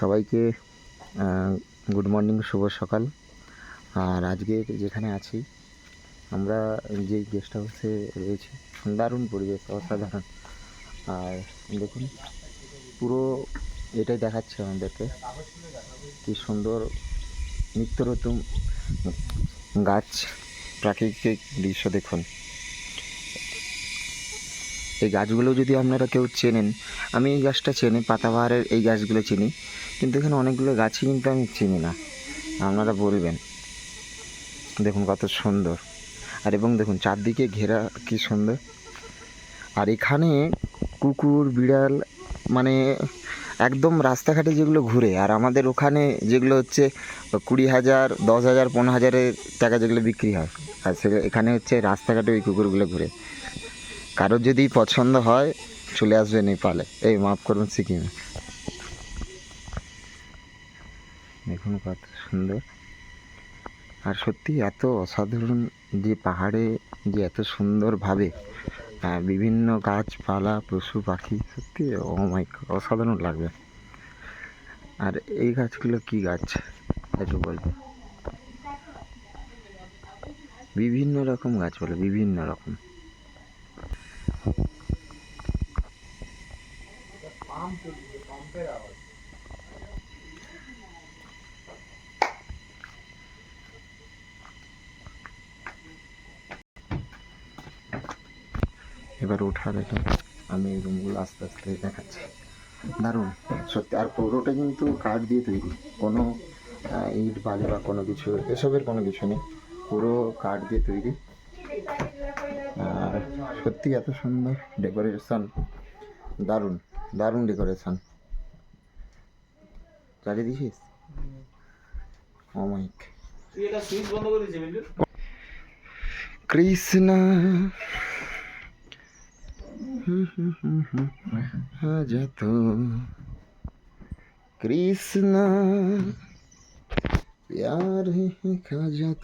সবাইকে good morning, শুভ সকাল। আর আজকে যেখানে আছি আমরা, যেই গেস্ট হাউসে রয়েছি, দারুণ পরিবেশ, অসাধারণ। আর দেখুন, পুরো এটাই দেখাচ্ছে আমাদেরকে কি সুন্দর নিত্য নতুন গাছ, প্রাকৃতিক দৃশ্য। দেখুন এই গাছগুলো যদি আপনারা কেউ চেনেন, আমি এই গাছটা চিনি, পাতাবাহারের এই গাছগুলো চিনি, কিন্তু এখানে অনেকগুলো গাছই কিন্তু আমি চিনি না। আপনারা বলবেন। দেখুন কত সুন্দর। আর এবং দেখুন চারদিকে ঘেরা কি সুন্দর। আর এখানে কুকুর বিড়াল মানে একদম রাস্তাঘাটে যেগুলো ঘুরে, আর আমাদের ওখানে যেগুলো হচ্ছে 20,000, 10,000, 15,000 টাকা যেগুলো বিক্রি হয়, আর সেগুলো এখানে হচ্ছে রাস্তাঘাটে ওই কুকুরগুলো ঘুরে। কারোর যদি পছন্দ হয় চলে আসবে নেপালে, এই মাফ করুন, সিকিমে। দেখুন কত সুন্দর। আর সত্যি এত অসাধারণ যে পাহাড়ে যে এত সুন্দরভাবে বিভিন্ন গাছপালা, পশু পাখি, সত্যি অসাধারণ লাগবে। আর এই গাছগুলো কি গাছ একটু বলবো? বিভিন্ন রকম গাছ বলে, বিভিন্ন রকম। এবার ওঠার এটা আমি এই রুমগুলো আস্তে আস্তে দেখাচ্ছি। দারুণ সত্যি। আর পুরোটা কিন্তু কাঠ দিয়ে তৈরি, কোনো ইট বালি বা কোনো কিছু এসবের কোনো কিছু নেই, পুরো কাঠ দিয়ে তৈরি। আর সত্যি এত সুন্দর ডেকোরেশন, দারুণ দারুণ ডেকোরেশন চারিদিকে। অমাইক কৃষ্ণ যত কৃষ্ণ প্যার খা যত